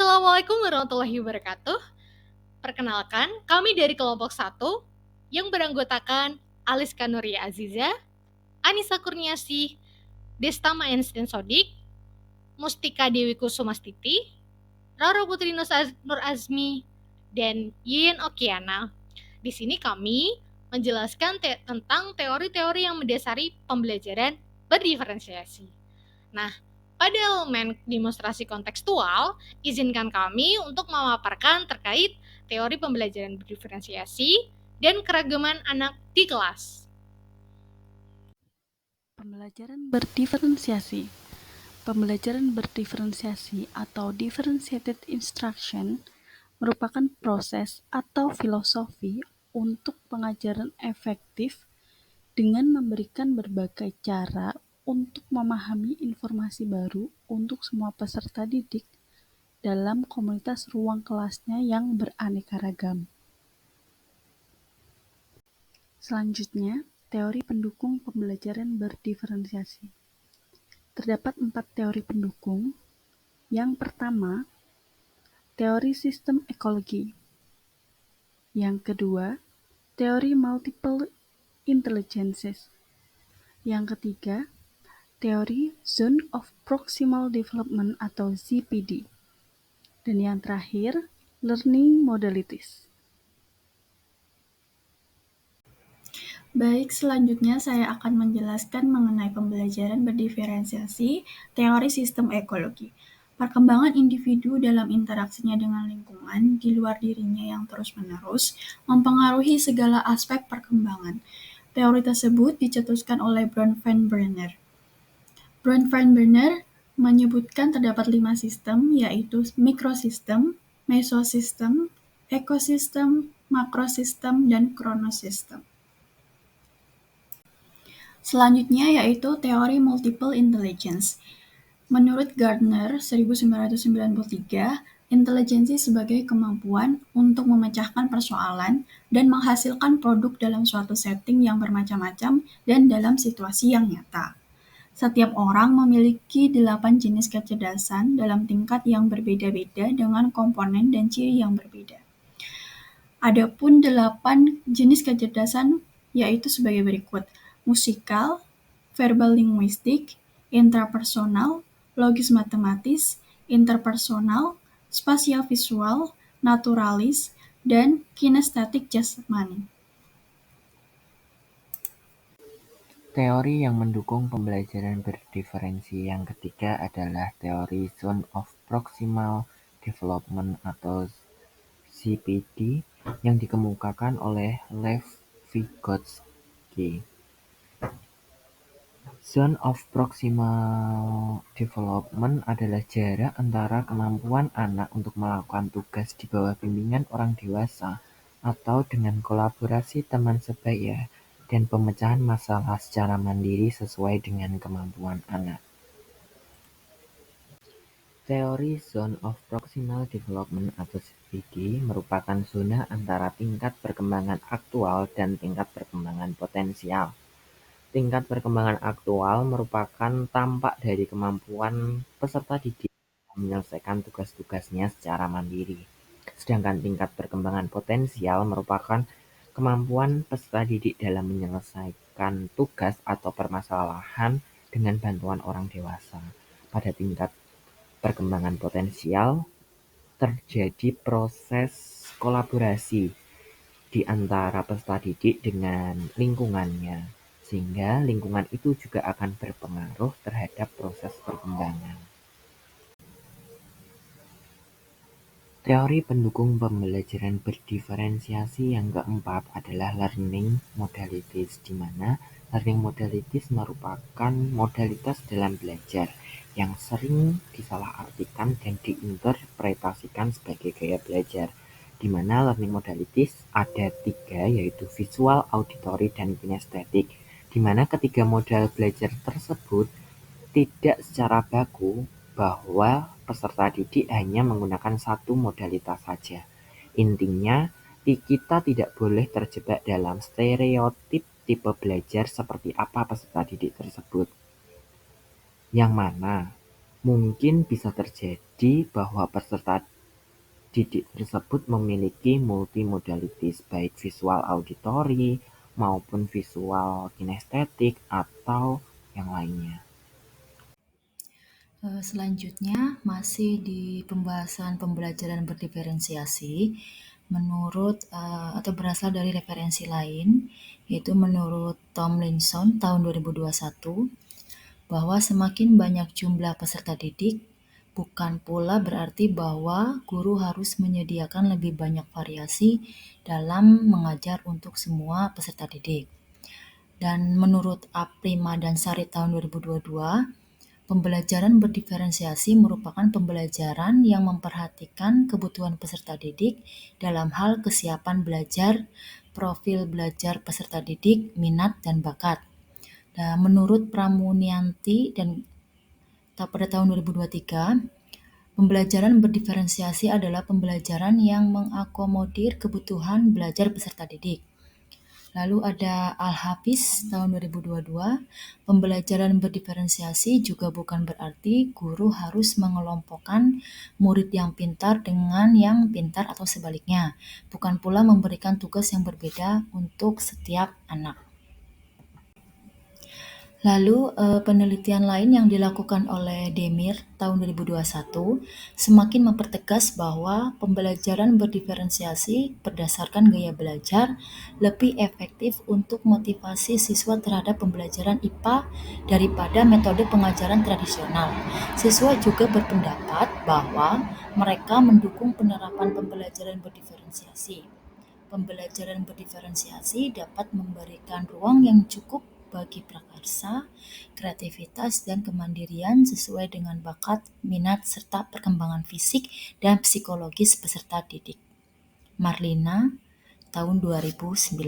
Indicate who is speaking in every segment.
Speaker 1: Assalamualaikum warahmatullahi wabarakatuh. Perkenalkan, kami dari kelompok 1 yang beranggotakan Aliska Nuria Aziza, Anissa Kurniasih, Desta Einstein Sodik, Mustika Dewi Kusumastiti, Rara Putri Nur Azmi, dan Yin Okiana. Di sini kami menjelaskan tentang teori-teori yang mendasari pembelajaran berdiferensiasi. Nah, pada elemen demonstrasi kontekstual, izinkan kami untuk memaparkan terkait teori pembelajaran berdiferensiasi dan keragaman anak di kelas.
Speaker 2: Pembelajaran berdiferensiasi. Pembelajaran berdiferensiasi atau differentiated instruction merupakan proses atau filosofi untuk pengajaran efektif dengan memberikan berbagai cara untuk memahami informasi baru untuk semua peserta didik dalam komunitas ruang kelasnya yang beraneka ragam. Selanjutnya, teori pendukung pembelajaran berdiferensiasi. Terdapat 4 teori pendukung. Yang pertama, teori sistem ekologi. Yang kedua, teori multiple intelligences. Yang ketiga, teori Zone of Proximal Development atau ZPD. Dan yang terakhir, learning modalities.
Speaker 3: Baik, selanjutnya saya akan menjelaskan mengenai pembelajaran berdiferensiasi teori sistem ekologi. Perkembangan individu dalam interaksinya dengan lingkungan di luar dirinya yang terus-menerus mempengaruhi segala aspek perkembangan. Teori tersebut dicetuskan oleh Brun van Brenner. Brun van Brenner menyebutkan terdapat 5 sistem, yaitu mikrosistem, mesosistem, ekosistem, makrosistem, dan kronosistem. Selanjutnya yaitu teori multiple intelligence. Menurut Gardner 1993, intelijensi sebagai kemampuan untuk memecahkan persoalan dan menghasilkan produk dalam suatu setting yang bermacam-macam dan dalam situasi yang nyata. Setiap orang memiliki 8 jenis kecerdasan dalam tingkat yang berbeda-beda dengan komponen dan ciri yang berbeda. Adapun 8 jenis kecerdasan yaitu sebagai berikut: musikal, verbal linguistik, intrapersonal, logis matematis, interpersonal, spasial visual, naturalis, dan kinestetik jasmani.
Speaker 4: Teori yang mendukung pembelajaran berdiferensi yang ketiga adalah teori Zone of Proximal Development atau ZPD yang dikemukakan oleh Lev Vygotsky. Zone of Proximal Development adalah jarak antara kemampuan anak untuk melakukan tugas di bawah bimbingan orang dewasa atau dengan kolaborasi teman sebaya dan pemecahan masalah secara mandiri sesuai dengan kemampuan anak. Teori Zone of Proximal Development atau ZPD merupakan zona antara tingkat perkembangan aktual dan tingkat perkembangan potensial. Tingkat perkembangan aktual merupakan tampak dari kemampuan peserta didik menyelesaikan tugas-tugasnya secara mandiri. Sedangkan tingkat perkembangan potensial merupakan kemampuan peserta didik dalam menyelesaikan tugas atau permasalahan dengan bantuan orang dewasa. Pada tingkat perkembangan potensial, terjadi proses kolaborasi di antara peserta didik dengan lingkungannya, sehingga lingkungan itu juga akan berpengaruh terhadap proses perkembangan. Teori pendukung pembelajaran berdiferensiasi yang keempat adalah learning modalities, di mana learning modalities merupakan modalitas dalam belajar yang sering disalahartikan dan diinterpretasikan sebagai gaya belajar, di mana learning modalities ada 3, yaitu visual, auditory, dan kinestetik, di mana ketiga modal belajar tersebut tidak secara baku bahwa peserta didik hanya menggunakan satu modalitas saja. Intinya, kita tidak boleh terjebak dalam stereotip tipe belajar seperti apa peserta didik tersebut. Yang mana Mungkin bisa terjadi bahwa peserta didik tersebut memiliki multimodalitas baik visual auditori maupun visual kinestetik atau yang lainnya.
Speaker 5: Selanjutnya, masih di pembahasan pembelajaran berdiferensiasi, menurut atau berasal dari referensi lain, yaitu menurut Tomlinson tahun 2021, bahwa semakin banyak jumlah peserta didik, bukan pula berarti bahwa guru harus menyediakan lebih banyak variasi dalam mengajar untuk semua peserta didik. Dan menurut Aprima dan Sari tahun 2022, pembelajaran berdiferensiasi merupakan pembelajaran yang memperhatikan kebutuhan peserta didik dalam hal kesiapan belajar, profil belajar peserta didik, minat, dan bakat. Dan menurut Pramunianti dan pada tahun 2023, pembelajaran berdiferensiasi adalah pembelajaran yang mengakomodir kebutuhan belajar peserta didik. Lalu ada Al-Hafiz tahun 2022, pembelajaran berdiferensiasi juga bukan berarti guru harus mengelompokkan murid yang pintar dengan yang pintar atau sebaliknya, bukan pula memberikan tugas yang berbeda untuk setiap anak. Lalu penelitian lain yang dilakukan oleh Demir tahun 2021 semakin mempertegas bahwa pembelajaran berdiferensiasi berdasarkan gaya belajar lebih efektif untuk motivasi siswa terhadap pembelajaran IPA daripada metode pengajaran tradisional. Siswa juga berpendapat bahwa mereka mendukung penerapan pembelajaran berdiferensiasi. Pembelajaran berdiferensiasi dapat memberikan ruang yang cukup bagi prakarsa, kreativitas, dan kemandirian sesuai dengan bakat, minat, serta perkembangan fisik dan psikologis peserta didik. Marlina, tahun 2019.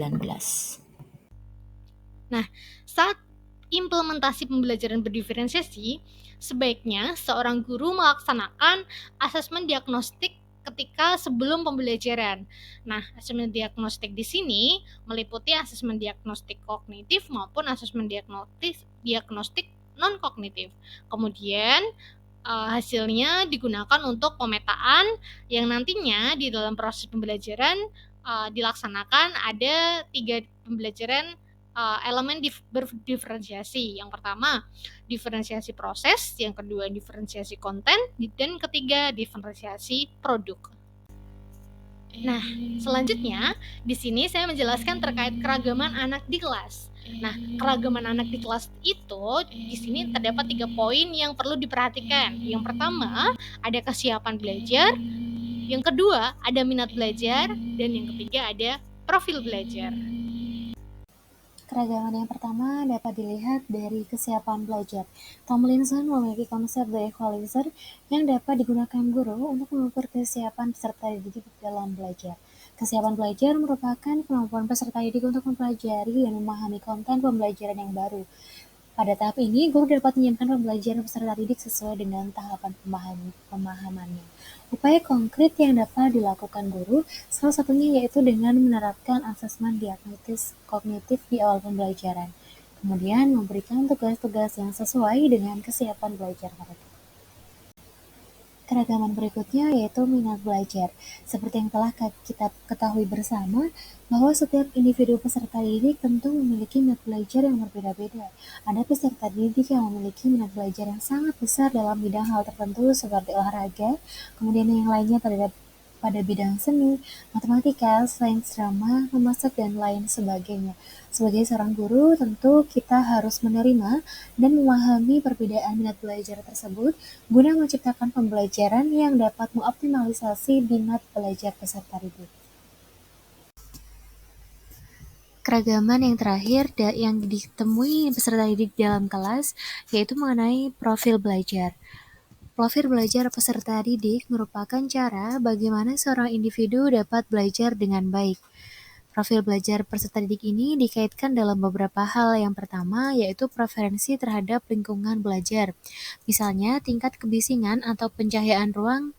Speaker 1: Nah, saat implementasi pembelajaran berdiferensiasi, sebaiknya seorang guru melaksanakan asesmen diagnostik ketika sebelum pembelajaran. Nah, asesmen diagnostik di sini meliputi asesmen diagnostik kognitif maupun asesmen diagnostik non-kognitif. Kemudian hasilnya digunakan untuk pemetaan yang nantinya di dalam proses pembelajaran dilaksanakan ada 3 pembelajaran elemen berdiferensiasi. Yang pertama, diferensiasi proses, yang kedua diferensiasi konten, dan ketiga diferensiasi produk. Nah, selanjutnya di sini saya menjelaskan terkait keragaman anak di kelas. Nah, keragaman anak di kelas itu di sini terdapat 3 poin yang perlu diperhatikan. Yang pertama, ada kesiapan belajar, yang kedua ada minat belajar, dan yang ketiga ada profil belajar.
Speaker 6: Keragaman yang pertama dapat dilihat dari kesiapan belajar. Tomlinson memiliki konsep The Equalizer yang dapat digunakan guru untuk mengukur kesiapan peserta didik dalam belajar. Kesiapan belajar merupakan kemampuan peserta didik untuk mempelajari dan memahami konten pembelajaran yang baru. Pada tahap ini, guru dapat menyiapkan pembelajaran peserta didik sesuai dengan tahapan pemahamannya. Upaya konkret yang dapat dilakukan guru, salah satunya yaitu dengan menerapkan asesmen diagnostik kognitif di awal pembelajaran. Kemudian memberikan tugas-tugas yang sesuai dengan kesiapan belajar mereka. Keragaman berikutnya yaitu minat belajar. Seperti yang telah kita ketahui bersama, bahwa setiap individu peserta didik tentu memiliki minat belajar yang berbeda-beda. Ada peserta didik yang memiliki minat belajar yang sangat besar dalam bidang hal tertentu seperti olahraga, kemudian yang lainnya pada bidang seni, matematika, sains drama, memasak, dan lain sebagainya. Sebagai seorang guru, tentu kita harus menerima dan memahami perbedaan minat belajar tersebut guna menciptakan pembelajaran yang dapat mengoptimalisasi minat belajar peserta didik. Keragaman yang terakhir yang ditemui peserta didik dalam kelas yaitu mengenai profil belajar. Profil belajar peserta didik merupakan cara bagaimana seorang individu dapat belajar dengan baik. Profil belajar peserta didik ini dikaitkan dalam beberapa hal. Yang pertama yaitu preferensi terhadap lingkungan belajar. Misalnya tingkat kebisingan atau pencahayaan ruang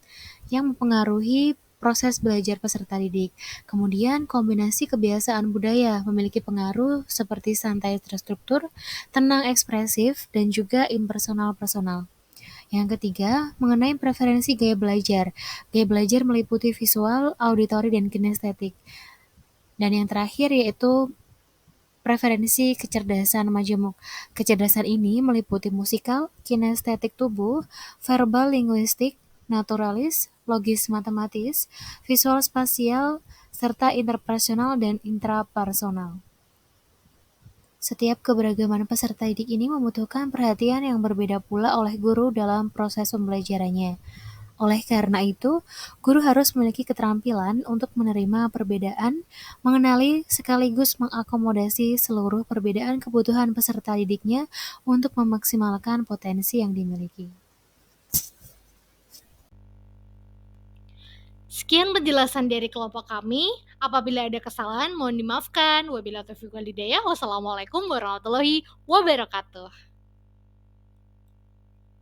Speaker 6: yang mempengaruhi proses belajar peserta didik. Kemudian kombinasi kebiasaan budaya memiliki pengaruh seperti santai terstruktur, tenang ekspresif, dan juga impersonal personal. Yang ketiga, mengenai preferensi gaya belajar. Gaya belajar meliputi visual, auditori, dan kinestetik. Dan yang terakhir yaitu preferensi kecerdasan majemuk. Kecerdasan ini meliputi musikal, kinestetik tubuh, verbal linguistik, naturalis, logis matematis, visual spasial, serta interpersonal dan intrapersonal. Setiap keberagaman peserta didik ini membutuhkan perhatian yang berbeda pula oleh guru dalam proses pembelajarannya. Oleh karena itu, guru harus memiliki keterampilan untuk menerima perbedaan, mengenali sekaligus mengakomodasi seluruh perbedaan kebutuhan peserta didiknya untuk memaksimalkan potensi yang dimiliki.
Speaker 1: Sekian penjelasan dari kelompok kami. Apabila ada kesalahan, mohon dimaafkan. Wabillahi taufiq wal hidayah. Wassalamualaikum warahmatullahi wabarakatuh.